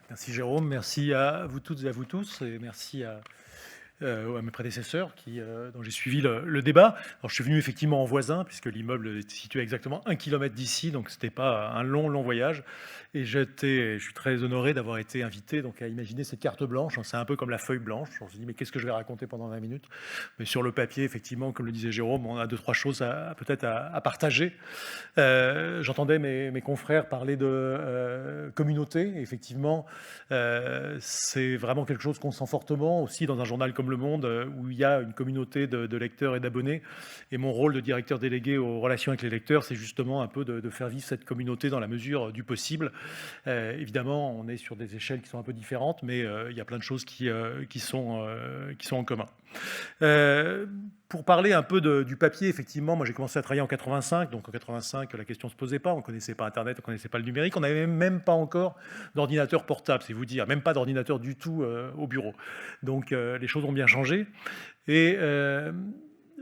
Merci Jérôme, merci à vous toutes et à vous tous, et merci à mes prédécesseurs dont j'ai suivi le débat. Alors, je suis venu effectivement en voisin, puisque l'immeuble est situé à exactement 1 kilomètre d'ici, donc ce n'était pas un long voyage. Et je suis très honoré d'avoir été invité donc, à imaginer cette carte blanche. C'est un peu comme la feuille blanche. On se dit, mais qu'est-ce que je vais raconter pendant 20 minutes? Mais sur le papier, effectivement, comme le disait Jérôme, on a deux, trois choses peut-être à partager. J'entendais mes confrères parler de communauté. Effectivement, c'est vraiment quelque chose qu'on sent fortement aussi dans un journal comme Le Monde, où il y a une communauté de lecteurs et d'abonnés. Et mon rôle de directeur délégué aux relations avec les lecteurs, c'est justement un peu de faire vivre cette communauté dans la mesure du possible. Évidemment, on est sur des échelles qui sont un peu différentes, mais il y a plein de choses qui sont en commun. Pour parler un peu du papier, effectivement, moi j'ai commencé à travailler en 85, donc en 85 la question ne se posait pas, on ne connaissait pas Internet, on ne connaissait pas le numérique, on n'avait même pas encore d'ordinateur portable, c'est vous dire, même pas d'ordinateur du tout au bureau. Donc les choses ont bien changé. Et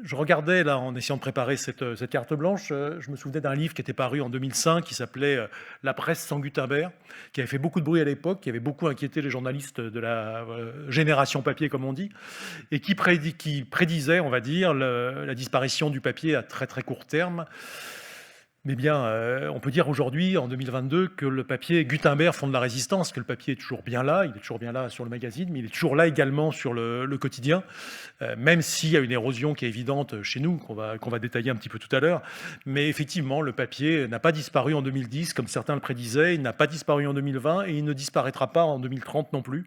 je regardais, là, en essayant de préparer cette carte blanche, je me souvenais d'un livre qui était paru en 2005 qui s'appelait La presse sans Gutenberg, qui avait fait beaucoup de bruit à l'époque, qui avait beaucoup inquiété les journalistes de la génération papier, comme on dit, et qui prédisait, on va dire, la disparition du papier à très très court terme. Mais bien, on peut dire aujourd'hui, en 2022, que le papier Gutenberg fonde la résistance, que le papier est toujours bien là, il est toujours bien là sur le magazine, mais il est toujours là également sur le quotidien, même s'il y a une érosion qui est évidente chez nous, qu'on va détailler un petit peu tout à l'heure. Mais effectivement, le papier n'a pas disparu en 2010, comme certains le prédisaient, il n'a pas disparu en 2020 et il ne disparaîtra pas en 2030 non plus.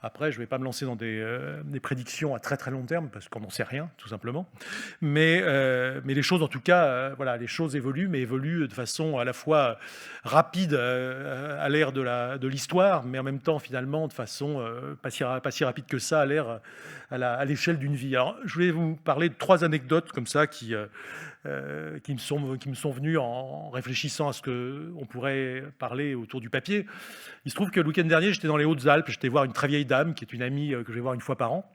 Après, je ne vais pas me lancer dans des prédictions à très très long terme, parce qu'on n'en sait rien, tout simplement. Mais les choses, en tout cas, voilà, les choses évoluent, mais évoluent de façon à la fois rapide à l'ère de l'histoire, mais en même temps, finalement, de façon pas si rapide que ça à l'échelle d'une vie. Alors, je vais vous parler de 3 anecdotes comme ça qui me sont venues en réfléchissant à ce qu'on pourrait parler autour du papier. Il se trouve que le week-end dernier, j'étais dans les Hautes-Alpes, j'étais voir une très vieille dame qui est une amie que je vais voir une fois par an.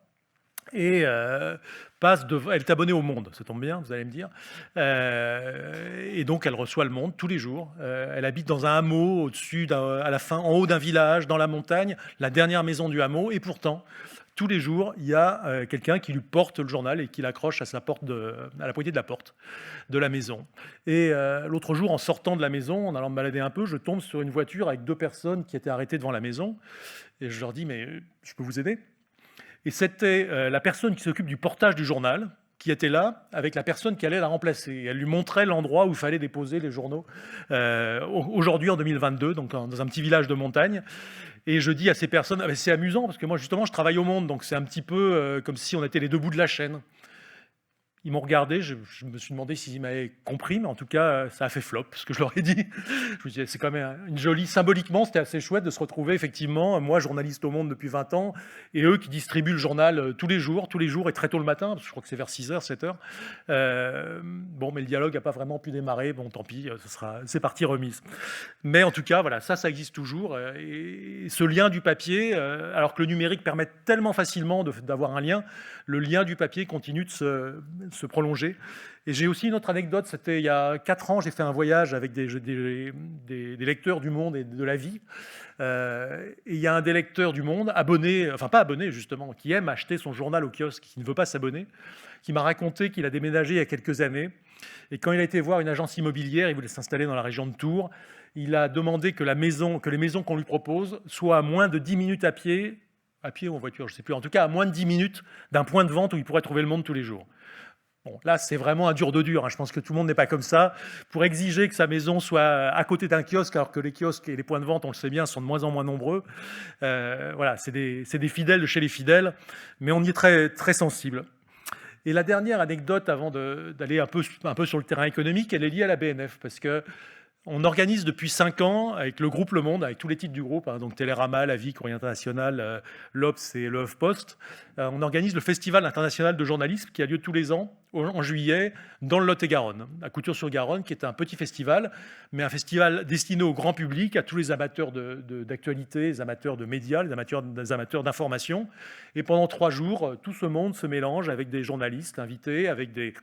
Et elle est abonnée au Monde, ça tombe bien, vous allez me dire. Et donc elle reçoit le Monde tous les jours. Elle habite dans un hameau au-dessus, à la fin, en haut d'un village, dans la montagne, la dernière maison du hameau. Et pourtant, tous les jours, il y a quelqu'un qui lui porte le journal et qui l'accroche à à la poignée de la porte de la maison. Et l'autre jour, en sortant de la maison, en allant me balader un peu, je tombe sur une voiture avec 2 personnes qui étaient arrêtées devant la maison. Et je leur dis, mais je peux vous aider? Et c'était la personne qui s'occupe du portage du journal qui était là avec la personne qui allait la remplacer. Et elle lui montrait l'endroit où il fallait déposer les journaux aujourd'hui en 2022, donc dans un petit village de montagne. Et je dis à ces personnes, ah, c'est amusant parce que moi justement je travaille au Monde, donc c'est un petit peu comme si on était les deux bouts de la chaîne. Ils m'ont regardé, je me suis demandé s'ils m'avaient compris, mais en tout cas, ça a fait flop, ce que je leur ai dit. Je me disais, c'est quand même une jolie... Symboliquement, c'était assez chouette de se retrouver, effectivement, moi, journaliste au Monde depuis 20 ans, et eux qui distribuent le journal tous les jours, et très tôt le matin, parce que je crois que c'est vers 6h, 7h. Bon, mais le dialogue n'a pas vraiment pu démarrer, bon, tant pis, c'est parti remise. Mais en tout cas, voilà, ça existe toujours. Et ce lien du papier, alors que le numérique permet tellement facilement d'avoir un lien, le lien du papier continue de se prolonger. Et j'ai aussi une autre anecdote, c'était il y a 4 ans, j'ai fait un voyage avec des lecteurs du Monde et de la vie. Et il y a un des lecteurs du Monde, abonné, enfin pas abonné justement, qui aime acheter son journal au kiosque, qui ne veut pas s'abonner, qui m'a raconté qu'il a déménagé il y a quelques années. Et quand il a été voir une agence immobilière, il voulait s'installer dans la région de Tours, il a demandé que les maisons qu'on lui propose soient à moins de 10 minutes à pied ou en voiture, je ne sais plus, en tout cas à moins de 10 minutes d'un point de vente où il pourrait trouver le Monde tous les jours. Bon, là, c'est vraiment un dur de dur. Je pense que tout le monde n'est pas comme ça. Pour exiger que sa maison soit à côté d'un kiosque, alors que les kiosques et les points de vente, on le sait bien, sont de moins en moins nombreux. Voilà, c'est des fidèles de chez les fidèles, mais on y est très, très sensible. Et la dernière anecdote, avant d'aller un peu sur le terrain économique, elle est liée à la BNF, parce que on organise depuis 5 ans, avec le groupe Le Monde, avec tous les titres du groupe, donc Télérama, La Vie, Courrier International, l'Obs et le HuffPost, on organise le Festival international de journalisme qui a lieu tous les ans, en juillet, dans le Lot-et-Garonne, à Couture-sur-Garonne, qui est un petit festival, mais un festival destiné au grand public, à tous les amateurs d'actualité, les amateurs de médias, les amateurs d'information. Et pendant 3 jours, tout ce monde se mélange avec des journalistes invités, avec des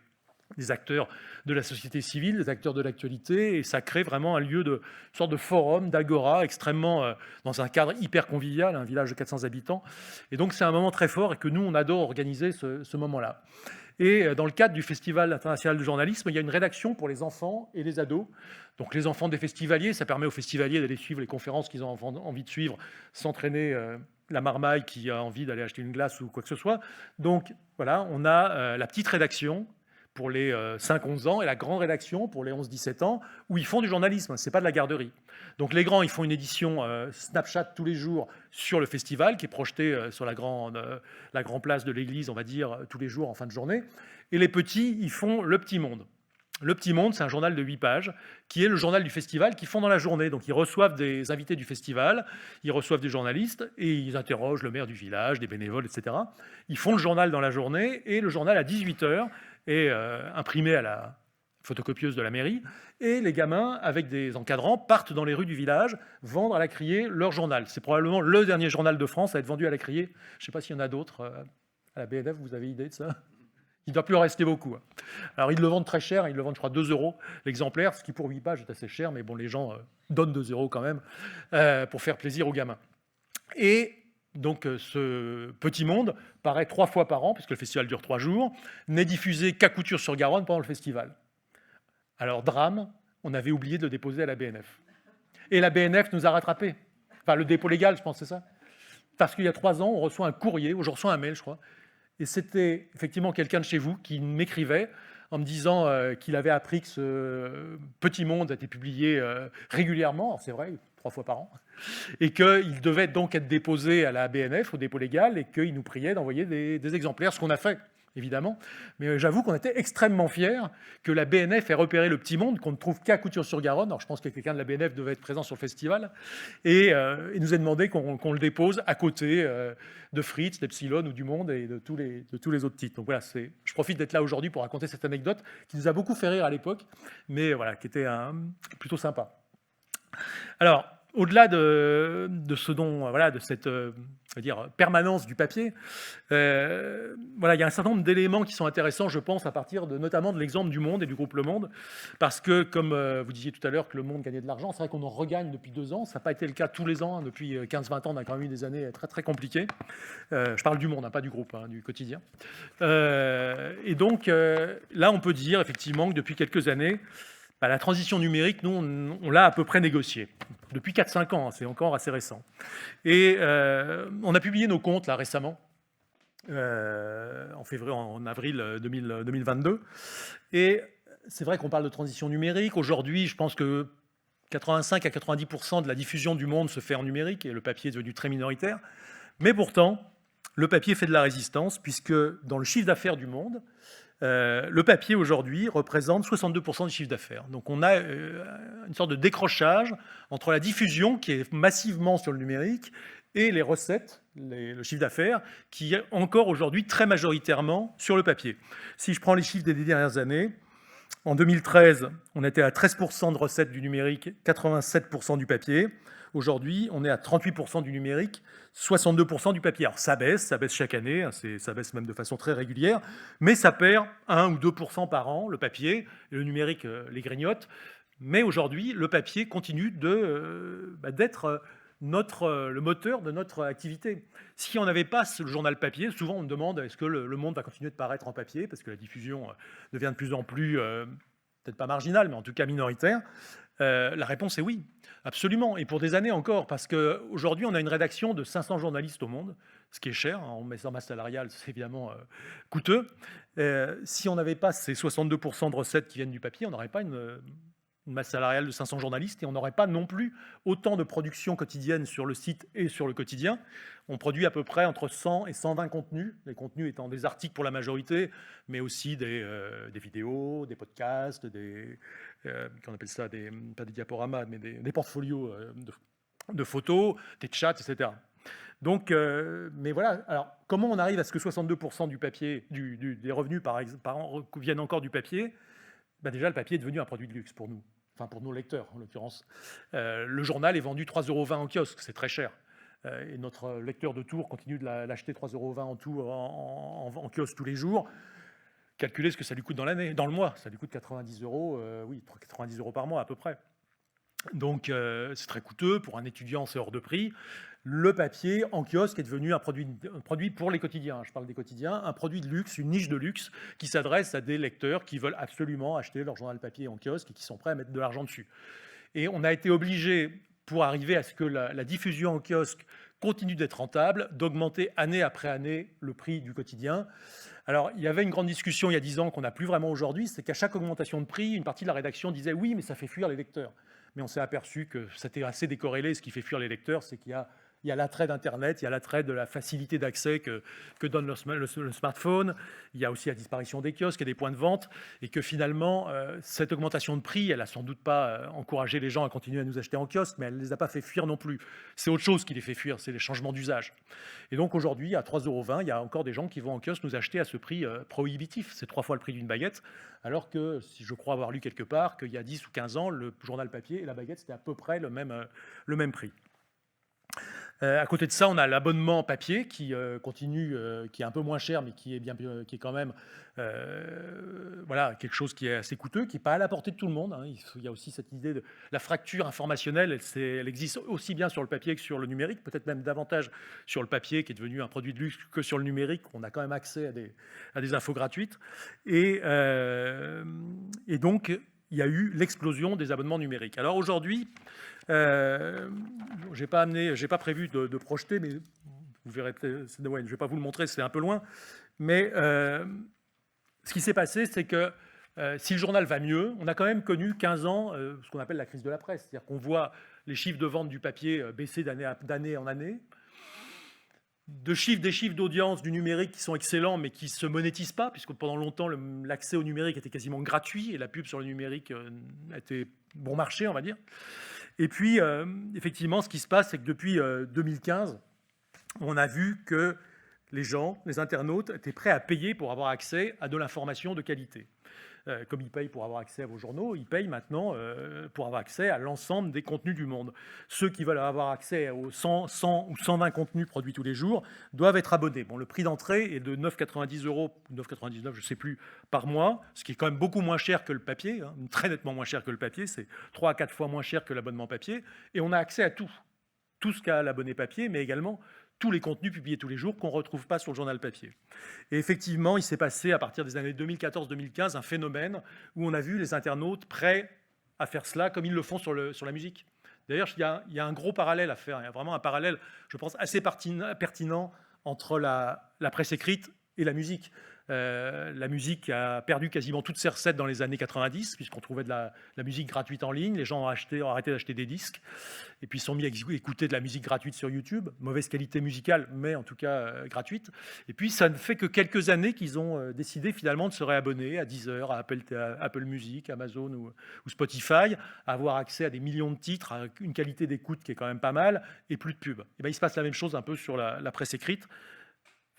des acteurs de la société civile, des acteurs de l'actualité, et ça crée vraiment un lieu de une sorte de forum, d'agora, extrêmement dans un cadre hyper convivial, un village de 400 habitants. Et donc c'est un moment très fort et que nous, on adore organiser ce moment-là. Et dans le cadre du Festival international de journalisme, il y a une rédaction pour les enfants et les ados. Donc les enfants des festivaliers, ça permet aux festivaliers d'aller suivre les conférences qu'ils ont envie de suivre, s'entraîner la marmaille qui a envie d'aller acheter une glace ou quoi que ce soit. Donc voilà, on a la petite rédaction pour les 5-11 ans et la grande rédaction pour les 11-17 ans où ils font du journalisme, c'est pas de la garderie. Donc les grands, ils font une édition Snapchat tous les jours sur le festival qui est projeté sur la grande place de l'église, on va dire, tous les jours en fin de journée. Et les petits, ils font Le Petit Monde. Le Petit Monde, c'est un journal de 8 pages qui est le journal du festival qu'ils font dans la journée. Donc ils reçoivent des invités du festival, ils reçoivent des journalistes et ils interrogent le maire du village, des bénévoles, etc. Ils font le journal dans la journée et le journal à 18h est imprimé à la photocopieuse de la mairie, et les gamins, avec des encadrants, partent dans les rues du village vendre à la criée leur journal. C'est probablement le dernier journal de France à être vendu à la criée. Je ne sais pas s'il y en a d'autres à la BNF, vous avez idée de ça? Il ne doit plus en rester beaucoup. Alors ils le vendent très cher, ils le vendent je crois 2 € l'exemplaire, ce qui pour 8 pages est assez cher, mais bon, les gens donnent 2 € quand même pour faire plaisir aux gamins. Et donc ce Petit Monde paraît 3 fois par an, puisque le festival dure 3 jours, n'est diffusé qu'à Couture-sur-Garonne pendant le festival. Alors drame, on avait oublié de le déposer à la BNF. Et la BNF nous a rattrapés. Enfin, le dépôt légal, je pense, c'est ça. Parce qu'il y a 3 ans, on reçoit un courrier, ou je reçois un mail, je crois, et c'était effectivement quelqu'un de chez vous qui m'écrivait en me disant qu'il avait appris que ce Petit Monde était publié régulièrement, alors c'est vrai, 3 fois par an, et qu'il devait donc être déposé à la BNF, au dépôt légal, et qu'il nous priait d'envoyer des exemplaires, ce qu'on a fait, évidemment. Mais j'avoue qu'on était extrêmement fiers que la BNF ait repéré le Petit Monde, qu'on ne trouve qu'à Couture-sur-Garonne. Alors je pense que quelqu'un de la BNF devait être présent sur le festival, et il nous a demandé qu'on le dépose à côté de Fritz, d'Epsilon ou du Monde et de tous les autres titres. Donc voilà, je profite d'être là aujourd'hui pour raconter cette anecdote qui nous a beaucoup fait rire à l'époque, mais voilà, qui était plutôt sympa. Alors, au-delà de ce dont, voilà, de cette permanence du papier, voilà, il y a un certain nombre d'éléments qui sont intéressants, je pense, à partir notamment de l'exemple du Monde et du groupe Le Monde, parce que, comme vous disiez tout à l'heure que Le Monde gagnait de l'argent, c'est vrai qu'on en regagne depuis 2 ans, ça n'a pas été le cas tous les ans, depuis 15-20 ans, on a quand même eu des années très très compliquées. Je parle du Monde, pas du groupe, du quotidien. Et donc, là, on peut dire effectivement que depuis quelques années, la transition numérique, nous, on l'a à peu près négociée. Depuis 4-5 ans, c'est encore assez récent. Et on a publié nos comptes là récemment, en avril 2022. Et c'est vrai qu'on parle de transition numérique. Aujourd'hui, je pense que 85 à 90% de la diffusion du Monde se fait en numérique, et le papier est devenu très minoritaire. Mais pourtant, le papier fait de la résistance, puisque dans le chiffre d'affaires du Monde, le papier aujourd'hui représente 62% du chiffre d'affaires. Donc on a une sorte de décrochage entre la diffusion qui est massivement sur le numérique et les recettes, le chiffre d'affaires, qui est encore aujourd'hui très majoritairement sur le papier. Si je prends les chiffres des dernières années, en 2013, on était à 13% de recettes du numérique, 87% du papier. Aujourd'hui, on est à 38% du numérique, 62% du papier. Alors ça baisse chaque année, ça baisse même de façon très régulière, mais ça perd 1 ou 2% par an, le papier, et le numérique les grignote. Mais aujourd'hui, le papier continue d'être le moteur de notre activité. Si on n'avait pas le journal papier, souvent on me demande est-ce que le Monde va continuer de paraître en papier, parce que la diffusion devient de plus en plus, peut-être pas marginale, mais en tout cas minoritaire. La réponse est oui, absolument, et pour des années encore, parce qu'aujourd'hui, on a une rédaction de 500 journalistes au Monde, ce qui est cher, en masse salariale, c'est évidemment coûteux. Si on n'avait pas ces 62% de recettes qui viennent du papier, on n'aurait pas une masse salariale de 500 journalistes, et on n'aurait pas non plus autant de production quotidienne sur le site et sur le quotidien. On produit à peu près entre 100 et 120 contenus, les contenus étant des articles pour la majorité, mais aussi des vidéos, des podcasts, qu'on appelle ça, pas des diaporamas, mais des portfolios de photos, des chats, etc. Donc, mais voilà, alors comment on arrive à ce que 62% du papier, des revenus par an viennent encore du papier? Déjà, le papier est devenu un produit de luxe pour nous, enfin pour nos lecteurs en l'occurrence. Le journal est vendu 3,20 € en kiosque, c'est très cher. Et notre lecteur de Tours continue de l'acheter 3,20 € en kiosque tous les jours. calculer ce que ça lui coûte dans l'année, dans le mois. Ça lui coûte 90 €, oui, 90 € par mois à peu près. Donc, c'est très coûteux. Pour un étudiant, c'est hors de prix. Le papier en kiosque est devenu un produit pour les quotidiens. Je parle des quotidiens, un produit de luxe, une niche de luxe qui s'adresse à des lecteurs qui veulent absolument acheter leur journal papier en kiosque et qui sont prêts à mettre de l'argent dessus. Et on a été obligé, pour arriver à ce que la diffusion en kiosque continue d'être rentable, d'augmenter année après année le prix du quotidien. Alors, il y avait une grande discussion il y a 10 ans qu'on n'a plus vraiment aujourd'hui, c'est qu'à chaque augmentation de prix, une partie de la rédaction disait « oui, mais ça fait fuir les lecteurs ». Mais on s'est aperçu que c'était assez décorrélé. Ce qui fait fuir les lecteurs, c'est qu'il y a l'attrait d'Internet, il y a l'attrait de la facilité d'accès que donne le smartphone, il y a aussi la disparition des kiosques et des points de vente, et que finalement, cette augmentation de prix, elle n'a sans doute pas encouragé les gens à continuer à nous acheter en kiosque, mais elle ne les a pas fait fuir non plus. C'est autre chose qui les fait fuir, c'est les changements d'usage. Et donc aujourd'hui, à 3,20 €, il y a encore des gens qui vont en kiosque nous acheter à ce prix prohibitif. C'est 3 fois le prix d'une baguette, alors que, si je crois avoir lu quelque part, qu'il y a 10 ou 15 ans, le journal papier et la baguette, c'était à peu près le même prix. À côté de ça, on a l'abonnement papier qui continue, qui est un peu moins cher, mais qui est quand même voilà, quelque chose qui est assez coûteux, qui n'est pas à la portée de tout le monde. Hein. Il y a aussi cette idée de la fracture informationnelle, elle existe aussi bien sur le papier que sur le numérique, peut-être même davantage sur le papier, qui est devenu un produit de luxe, que sur le numérique. On a quand même accès à des infos gratuites. Et donc, il y a eu l'explosion des abonnements numériques. Alors aujourd'hui, j'ai pas prévu de projeter, mais vous verrez, je ne vais pas vous le montrer, c'est un peu loin. Mais ce qui s'est passé, c'est que si le journal va mieux, on a quand même connu 15 ans ce qu'on appelle la crise de la presse. C'est-à-dire qu'on voit les chiffres de vente du papier baisser d'année en année. Des chiffres d'audience du numérique qui sont excellents, mais qui ne se monétisent pas, puisque pendant longtemps, l'accès au numérique était quasiment gratuit, et la pub sur le numérique était bon marché, on va dire. Et puis, effectivement, ce qui se passe, c'est que depuis 2015, on a vu que les internautes, étaient prêts à payer pour avoir accès à de l'information de qualité. Comme ils payent pour avoir accès à vos journaux, ils payent maintenant pour avoir accès à l'ensemble des contenus du monde. Ceux qui veulent avoir accès aux 100 ou 120 contenus produits tous les jours doivent être abonnés. Bon, le prix d'entrée est de 9,90 €, ou 9,99 €, je ne sais plus, par mois, ce qui est quand même beaucoup moins cher que le papier, hein, très nettement moins cher que le papier, c'est 3 à 4 fois moins cher que l'abonnement papier, et on a accès à tout ce qu'a l'abonné papier, mais également tous les contenus publiés tous les jours qu'on ne retrouve pas sur le journal papier. Et effectivement, il s'est passé à partir des années 2014-2015 un phénomène où on a vu les internautes prêts à faire cela comme ils le font sur la musique. D'ailleurs, il y a un gros parallèle à faire. Il y a vraiment un parallèle, je pense, assez pertinent entre la presse écrite et la musique. La musique a perdu quasiment toutes ses recettes dans les années 90, puisqu'on trouvait de la musique gratuite en ligne. Les gens ont arrêté d'acheter des disques, et puis ils sont mis à écouter de la musique gratuite sur YouTube. Mauvaise qualité musicale, mais en tout cas gratuite. Et puis ça ne fait que quelques années qu'ils ont décidé finalement de se réabonner à Deezer, à Apple Music, Amazon ou Spotify, à avoir accès à des millions de titres, à une qualité d'écoute qui est quand même pas mal, et plus de pub. Et bien, il se passe la même chose un peu sur la presse écrite,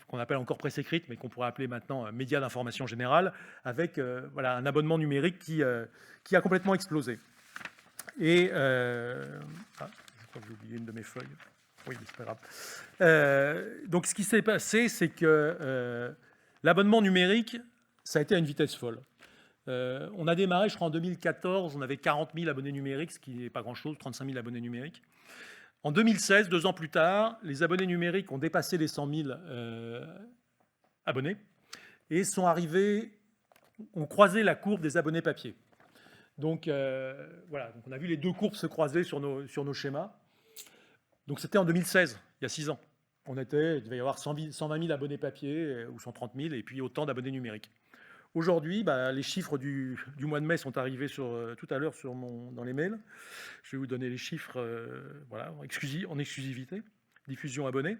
qu'on appelle encore presse écrite, mais qu'on pourrait appeler maintenant médias d'information générale, avec voilà, un abonnement numérique qui a complètement explosé. Et je crois que j'ai oublié une de mes feuilles. Oui, c'est pas grave. Donc, ce qui s'est passé, c'est que l'abonnement numérique, ça a été à une vitesse folle. On a démarré, je crois, en 2014, on avait 40 000 abonnés numériques, ce qui n'est pas grand-chose, 35 000 abonnés numériques. En 2016, 2 ans plus tard, les abonnés numériques ont dépassé les 100 000 abonnés et ont croisé la courbe des abonnés papier. Donc voilà, donc on a vu les deux courbes se croiser sur nos schémas. Donc c'était en 2016, il y a 6 ans. Il devait y avoir 120 000 abonnets papier ou 130 000 et puis autant d'abonnés numériques. Aujourd'hui, les chiffres du mois de mai sont arrivés tout à l'heure dans les mails. Je vais vous donner les chiffres voilà, en exclusivité. Diffusion abonnés.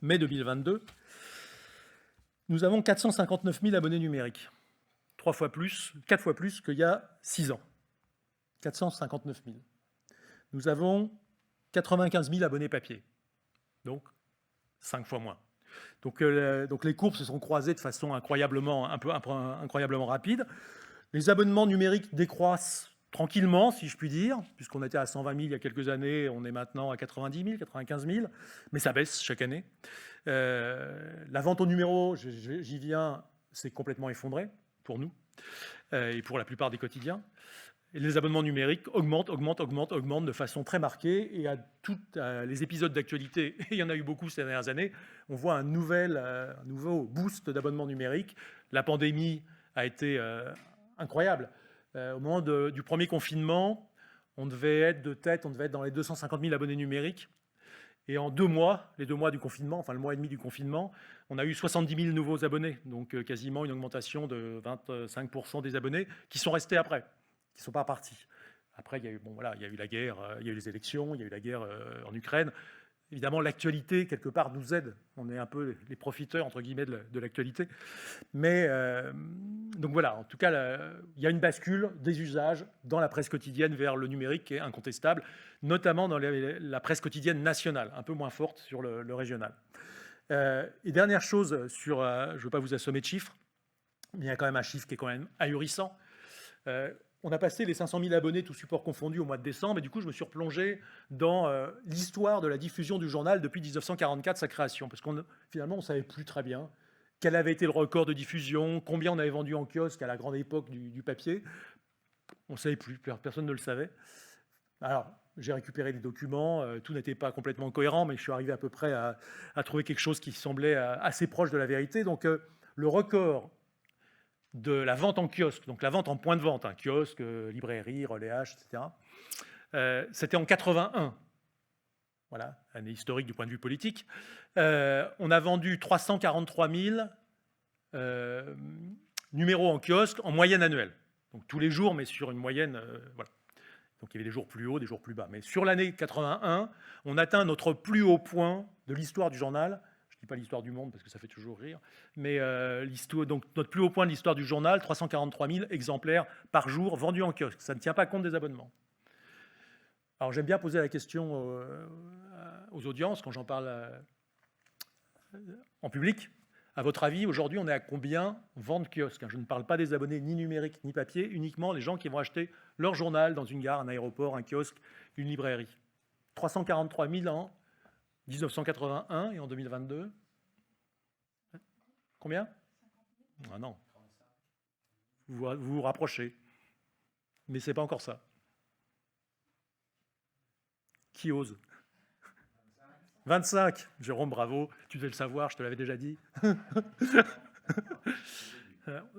Mai 2022, nous avons 459 000 abonnés numériques. 4 fois plus qu'il y a 6 ans. 459 000. Nous avons 95 000 abonnés papier. Donc, 5 fois moins. Donc les courbes se sont croisées de façon incroyablement rapide. Les abonnements numériques décroissent tranquillement, si je puis dire, puisqu'on était à 120 000 il y a quelques années, on est maintenant à 90 000, 95 000, mais ça baisse chaque année. La vente au numéro, j'y viens, s'est complètement effondré pour nous et pour la plupart des quotidiens. Et les abonnements numériques augmentent de façon très marquée. Et à tous les épisodes d'actualité, et il y en a eu beaucoup ces dernières années, on voit un nouveau boost d'abonnements numériques. La pandémie a été incroyable. Au moment du premier confinement, on devait être dans les 250 000 abonnés numériques. Et en 2 mois, les 2 mois du confinement, enfin le mois et demi du confinement, on a eu 70 000 nouveaux abonnés. Donc quasiment une augmentation de 25% des abonnés qui sont restés après, qui ne sont pas partis. Après, il y a eu la guerre, il y a eu les élections, il y a eu la guerre en Ukraine. Évidemment, l'actualité, quelque part, nous aide. On est un peu les profiteurs, entre guillemets, de l'actualité. Mais, donc voilà, en tout cas, il y a une bascule des usages dans la presse quotidienne vers le numérique qui est incontestable, notamment dans la presse quotidienne nationale, un peu moins forte sur le régional. Et dernière chose, je ne veux pas vous assommer de chiffres, mais il y a quand même un chiffre qui est quand même ahurissant. On a passé les 500 000 abonnés, tous supports confondus, au mois de décembre, et du coup, je me suis replongé dans l'histoire de la diffusion du journal depuis 1944, sa création, parce finalement, on ne savait plus très bien quel avait été le record de diffusion, combien on avait vendu en kiosque à la grande époque du papier. On ne savait plus, personne ne le savait. Alors, j'ai récupéré des documents, tout n'était pas complètement cohérent, mais je suis arrivé à peu près à trouver quelque chose qui semblait assez proche de la vérité. Donc, le record de la vente en kiosque, donc la vente en point de vente, kiosque, librairie, relais H, etc. C'était en 81. Voilà, année historique du point de vue politique. On a vendu 343 000 numéros en kiosque en moyenne annuelle. Donc tous les jours, mais sur une moyenne, voilà. Donc il y avait des jours plus hauts, des jours plus bas. Mais sur l'année 81, on atteint notre plus haut point de l'histoire du journal. Je ne dis pas l'histoire du monde parce que ça fait toujours rire, mais donc notre plus haut point de l'histoire du journal, 343 000 exemplaires par jour vendus en kiosque. Ça ne tient pas compte des abonnements. Alors j'aime bien poser la question aux audiences quand j'en parle en public. À votre avis, aujourd'hui, on est à combien vente kiosque? Je ne parle pas des abonnés ni numériques ni papier, uniquement les gens qui vont acheter leur journal dans une gare, un aéroport, un kiosque, une librairie. 343 000 en 1981 et en 2022. Combien? Ah non. Vous vous rapprochez. Mais ce n'est pas encore ça. Qui ose? 25. Jérôme, bravo. Tu devais le savoir, je te l'avais déjà dit.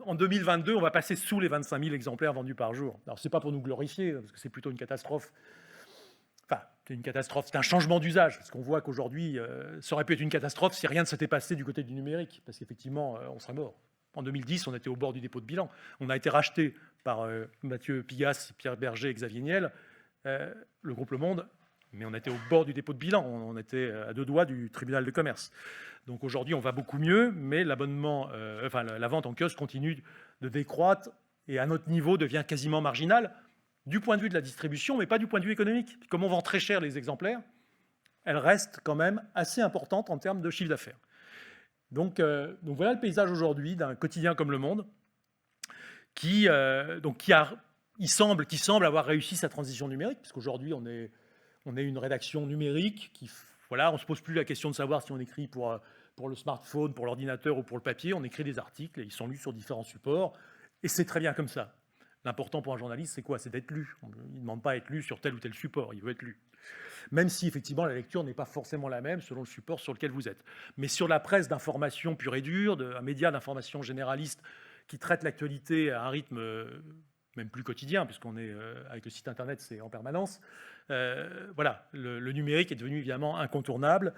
En 2022, on va passer sous les 25 000 exemplaires vendus par jour. Alors, ce n'est pas pour nous glorifier, parce que c'est plutôt une catastrophe. Enfin, c'est une catastrophe, c'est un changement d'usage, parce qu'on voit qu'aujourd'hui, ça aurait pu être une catastrophe si rien ne s'était passé du côté du numérique, parce qu'effectivement, on serait mort. En 2010, on était au bord du dépôt de bilan. On a été racheté par Mathieu Pigasse, Pierre Berger et Xavier Niel, le groupe Le Monde, mais on était au bord du dépôt de bilan, on était à 2 doigts du tribunal de commerce. Donc aujourd'hui, on va beaucoup mieux, mais la vente en kiosque continue de décroître et à notre niveau devient quasiment marginale du point de vue de la distribution, mais pas du point de vue économique. Comme on vend très cher les exemplaires, elle reste quand même assez importante en termes de chiffre d'affaires. Donc voilà le paysage aujourd'hui d'un quotidien comme Le Monde qui semble avoir réussi sa transition numérique, puisqu'aujourd'hui on est une rédaction numérique on ne se pose plus la question de savoir si on écrit pour le smartphone, pour l'ordinateur ou pour le papier. On écrit des articles et ils sont lus sur différents supports. Et c'est très bien comme ça. L'important pour un journaliste, c'est quoi? C'est d'être lu. Il ne demande pas à être lu sur tel ou tel support, il veut être lu. Même si, effectivement, la lecture n'est pas forcément la même selon le support sur lequel vous êtes. Mais sur la presse d'information pure et dure, un média d'information généraliste qui traite l'actualité à un rythme même plus quotidien, puisqu'on est avec le site internet, c'est en permanence. Voilà, le numérique est devenu évidemment incontournable.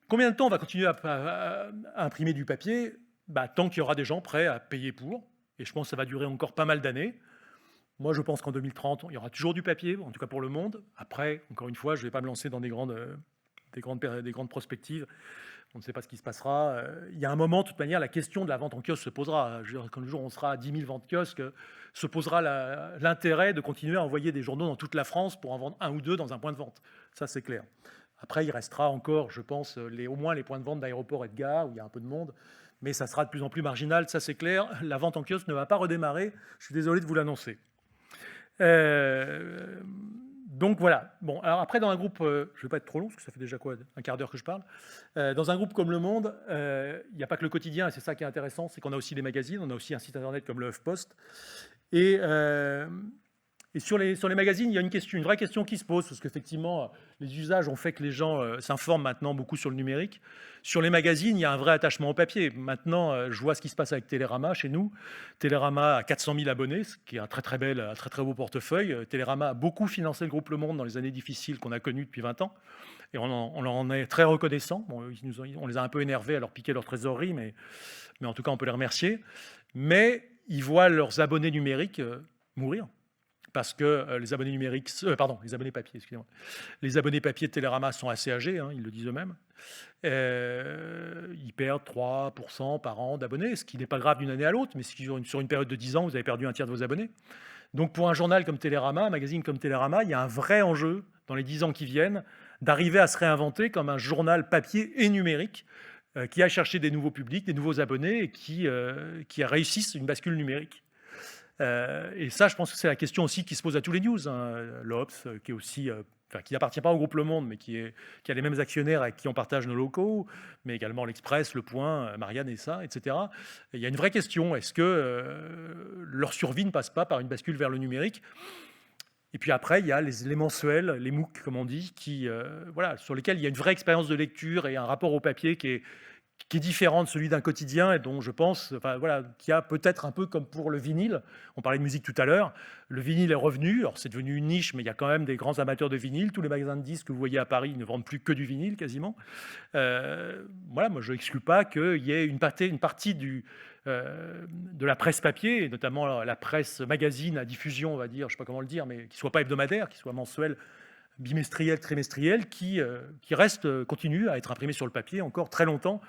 Combien de temps on va continuer à imprimer du papier? Tant qu'il y aura des gens prêts à payer pour, et je pense que ça va durer encore pas mal d'années. Moi, je pense qu'en 2030, il y aura toujours du papier, en tout cas pour Le Monde. Après, encore une fois, je ne vais pas me lancer dans des grandes prospectives. On ne sait pas ce qui se passera. Il y a un moment, de toute manière, la question de la vente en kiosque se posera. Quand le jour où on sera à 10 000 ventes kiosques, se posera l'intérêt de continuer à envoyer des journaux dans toute la France pour en vendre un ou deux dans un point de vente. Ça, c'est clair. Après, il restera encore, je pense, au moins les points de vente d'aéroports et de gares, où il y a un peu de monde. Mais ça sera de plus en plus marginal, ça c'est clair. La vente en kiosque ne va pas redémarrer. Je suis désolé de vous l'annoncer. Donc voilà. Bon, alors après, dans un groupe, je ne vais pas être trop long, parce que ça fait déjà quoi, un quart d'heure que je parle. Dans un groupe comme Le Monde, il n'y a pas que le quotidien, et c'est ça qui est intéressant, c'est qu'on a aussi des magazines, on a aussi un site internet comme le HuffPost. Et, et sur les magazines, il y a une vraie question qui se pose, parce qu'effectivement, les usages ont fait que les gens s'informent maintenant beaucoup sur le numérique. Sur les magazines, il y a un vrai attachement au papier. Maintenant, je vois ce qui se passe avec Télérama chez nous. Télérama a 400 000 abonnés, ce qui est un très beau portefeuille. Télérama a beaucoup financé le groupe Le Monde dans les années difficiles qu'on a connues depuis 20 ans. Et on leur en est très reconnaissant. Bon, on les a un peu énervés à leur piquer leur trésorerie, mais en tout cas, on peut les remercier. Mais ils voient leurs abonnés numériques mourir. Parce que les abonnés numériques, les abonnés papier, excusez-moi. Les abonnés papier de Télérama sont assez âgés, hein, ils le disent eux-mêmes. Ils perdent 3% par an d'abonnés, ce qui n'est pas grave d'une année à l'autre, mais sur une période de 10 ans, vous avez perdu un tiers de vos abonnés. Donc pour un journal comme Télérama, un magazine comme Télérama, il y a un vrai enjeu dans les 10 ans qui viennent d'arriver à se réinventer comme un journal papier et numérique qui aille chercher des nouveaux publics, des nouveaux abonnés et qui réussissent une bascule numérique. Et ça, je pense que c'est la question aussi qui se pose à tous les news. Hein. L'Obs, qui est aussi, qui n'appartient pas au groupe Le Monde, mais qui a les mêmes actionnaires avec qui on partage nos locaux, mais également l'Express, Le Point, Marianne et ça, etc. Et il y a une vraie question. Est-ce que leur survie ne passe pas par une bascule vers le numérique? Et puis après, il y a les mensuels, les MOOC, comme on dit, sur lesquels il y a une vraie expérience de lecture et un rapport au papier qui est différent de celui d'un quotidien et dont je pense, qu'il y a peut-être un peu comme pour le vinyle. On parlait de musique tout à l'heure. Le vinyle est revenu. Alors, c'est devenu une niche, mais il y a quand même des grands amateurs de vinyle. Tous les magasins de disques que vous voyez à Paris ne vendent plus que du vinyle, quasiment. Moi, je n'exclus pas qu'il y ait une partie de la presse papier, et notamment la presse magazine à diffusion, on va dire, je ne sais pas comment le dire, mais qui ne soit pas hebdomadaire, qui soit mensuel, bimestriel, trimestriel, qui continue à être imprimé sur le papier encore très longtemps,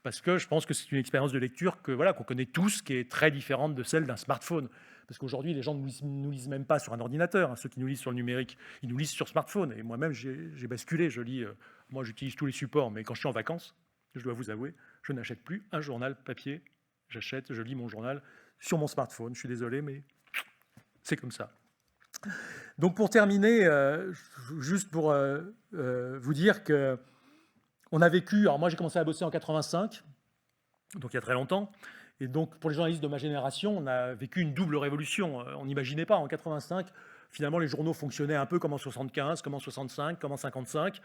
parce que je pense que c'est une expérience de lecture qu'on connaît tous, qui est très différente de celle d'un smartphone. Parce qu'aujourd'hui, les gens ne nous lisent même pas sur un ordinateur. Hein. Ceux qui nous lisent sur le numérique, ils nous lisent sur smartphone. Et moi-même, j'ai basculé. Moi, j'utilise tous les supports, mais quand je suis en vacances, je dois vous avouer, je n'achète plus un journal papier. Je lis mon journal sur mon smartphone. Je suis désolé, mais c'est comme ça. Donc pour terminer, juste pour vous dire que on a vécu. Alors moi, j'ai commencé à bosser en 85, donc il y a très longtemps. Et donc pour les journalistes de ma génération, on a vécu une double révolution. On n'imaginait pas en 85. Finalement, les journaux fonctionnaient un peu comme en 75, comme en 65, comme en 55.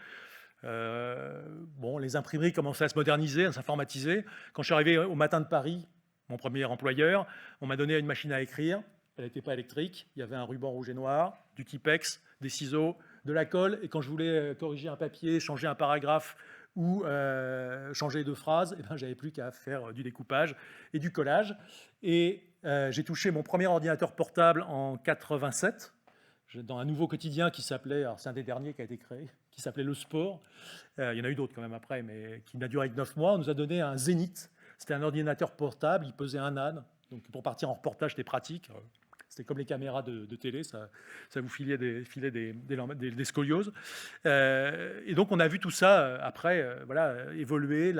Les imprimeries commençaient à se moderniser, à s'informatiser. Quand je suis arrivé au Matin de Paris, mon premier employeur, on m'a donné une machine à écrire. Elle n'était pas électrique. Il y avait un ruban rouge et noir, du Tipex, des ciseaux, de la colle. Et quand je voulais corriger un papier, changer un paragraphe ou changer de phrase, j'avais plus qu'à faire du découpage et du collage. Et j'ai touché mon premier ordinateur portable en 87, dans un nouveau quotidien qui s'appelait, alors c'est un des derniers qui a été créé, qui s'appelait Le Sport. Il y en a eu d'autres quand même après, mais qui n'a duré que 9 mois. On nous a donné un Zénith. C'était un ordinateur portable, il pesait un âne. Donc pour partir en reportage, c'était pratique. C'était comme les caméras de télé, ça vous filait des scolioses. Et donc on a vu tout ça après évoluer.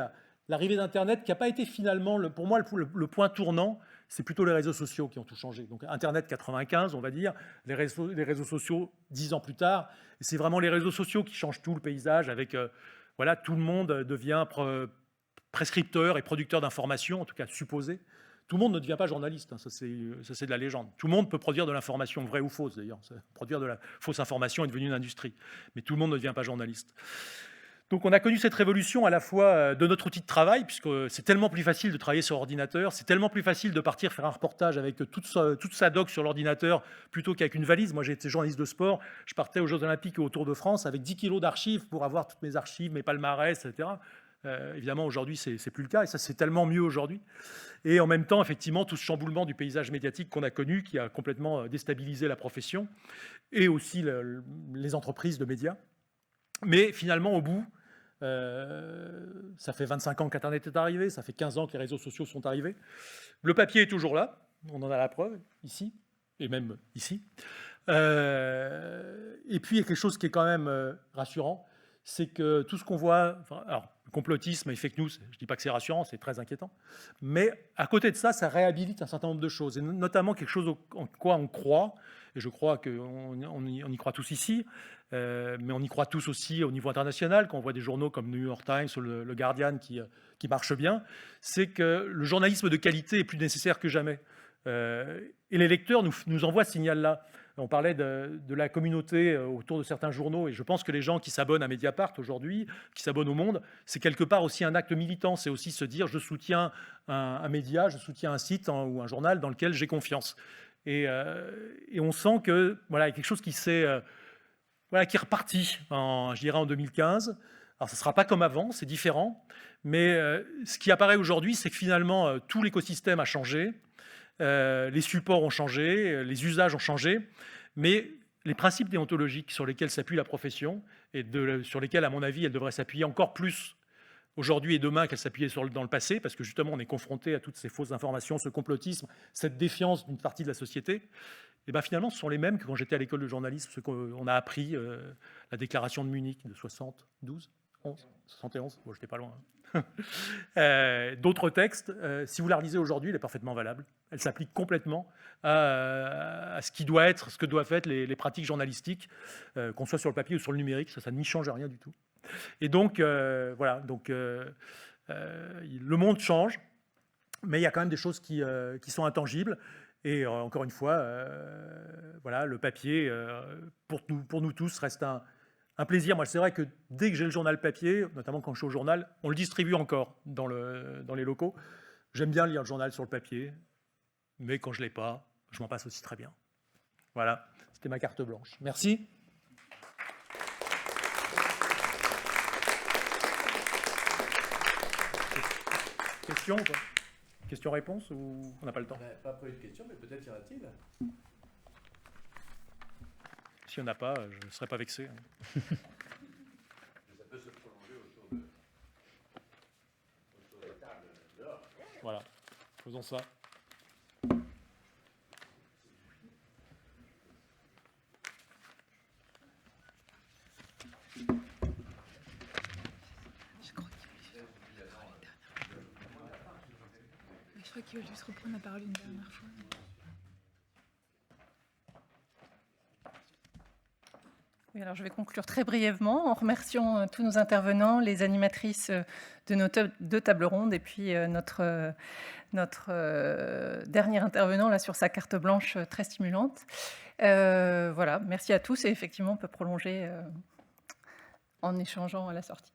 L'arrivée d'Internet qui n'a pas été finalement, pour moi, le point tournant, c'est plutôt les réseaux sociaux qui ont tout changé. Donc Internet 95, on va dire, les réseaux sociaux 10 ans plus tard. Et c'est vraiment les réseaux sociaux qui changent tout le paysage avec, tout le monde devient prescripteur et producteur d'informations, en tout cas supposé. Tout le monde ne devient pas journaliste, hein, ça c'est de la légende. Tout le monde peut produire de l'information, vraie ou fausse d'ailleurs. Produire de la fausse information est devenu une industrie, mais tout le monde ne devient pas journaliste. Donc on a connu cette révolution à la fois de notre outil de travail, puisque c'est tellement plus facile de travailler sur ordinateur, c'est tellement plus facile de partir faire un reportage avec toute sa doc sur l'ordinateur plutôt qu'avec une valise. Moi j'ai été journaliste de sport, je partais aux Jeux Olympiques et au Tour de France avec 10 kilos d'archives pour avoir toutes mes archives, mes palmarès, etc. Évidemment, aujourd'hui, c'est plus le cas, et ça, c'est tellement mieux aujourd'hui. Et en même temps, effectivement, tout ce chamboulement du paysage médiatique qu'on a connu, qui a complètement déstabilisé la profession, et aussi les entreprises de médias. Mais finalement, au bout, ça fait 25 ans qu'Internet est arrivé, ça fait 15 ans que les réseaux sociaux sont arrivés. Le papier est toujours là, on en a la preuve, ici, et même ici. Et puis, il y a quelque chose qui est quand même rassurant, c'est que tout ce qu'on voit... alors, complotisme et fake news, je ne dis pas que c'est rassurant, c'est très inquiétant. Mais à côté de ça, ça réhabilite un certain nombre de choses, et notamment quelque chose en quoi on croit, et je crois qu'on y croit tous ici, mais on y croit tous aussi au niveau international, quand on voit des journaux comme New York Times ou le Guardian qui marchent bien, c'est que le journalisme de qualité est plus nécessaire que jamais. Et les lecteurs nous envoient ce signal-là. On parlait de la communauté autour de certains journaux, et je pense que les gens qui s'abonnent à Mediapart aujourd'hui, qui s'abonnent au Monde, c'est quelque part aussi un acte militant. C'est aussi se dire, je soutiens un média, je soutiens un site ou un journal dans lequel j'ai confiance. Et on sent que voilà, il y a quelque chose qui est reparti, je dirais en 2015. Alors, ça ne sera pas comme avant, c'est différent, mais ce qui apparaît aujourd'hui, c'est que finalement, tout l'écosystème a changé. Les supports ont changé, les usages ont changé, mais les principes déontologiques sur lesquels s'appuie la profession et sur lesquels, à mon avis, elle devrait s'appuyer encore plus aujourd'hui et demain qu'elle s'appuyait dans le passé, parce que justement, on est confronté à toutes ces fausses informations, ce complotisme, cette défiance d'une partie de la société, et bien finalement, ce sont les mêmes que quand j'étais à l'école de journalisme, ce qu'on a appris, la déclaration de Munich de 72, 71, bon, j'étais pas loin. D'autres textes, si vous la relisez aujourd'hui, elle est parfaitement valable. Elle s'applique complètement à ce qui doit être, ce que doivent être les pratiques journalistiques, qu'on soit sur le papier ou sur le numérique, ça n'y change rien du tout. Et donc, voilà, donc, le monde change, mais il y a quand même des choses qui sont intangibles. Et encore une fois, voilà, le papier, pour nous tous, reste un plaisir. Moi, c'est vrai que dès que j'ai le journal papier, notamment quand je suis au journal, on le distribue encore dans les locaux. J'aime bien lire le journal sur le papier, mais quand je ne l'ai pas, je m'en passe aussi très bien. Voilà, c'était ma carte blanche. Merci. Questions ou pas ? Questions-réponses ou on n'a pas le temps ? On n'a pas prévu de questions, mais peut-être y en a-t-il. S'il n'y en a pas, je ne serais pas vexé. Ça peut se prolonger autour de la table dehors. Voilà, faisons ça. Je crois qu'il va juste reprendre la parole une dernière fois. Oui, alors je vais conclure très brièvement en remerciant tous nos intervenants, les animatrices de nos deux tables rondes et puis notre dernier intervenant là, sur sa carte blanche très stimulante. Voilà, merci à tous et effectivement on peut prolonger en échangeant à la sortie.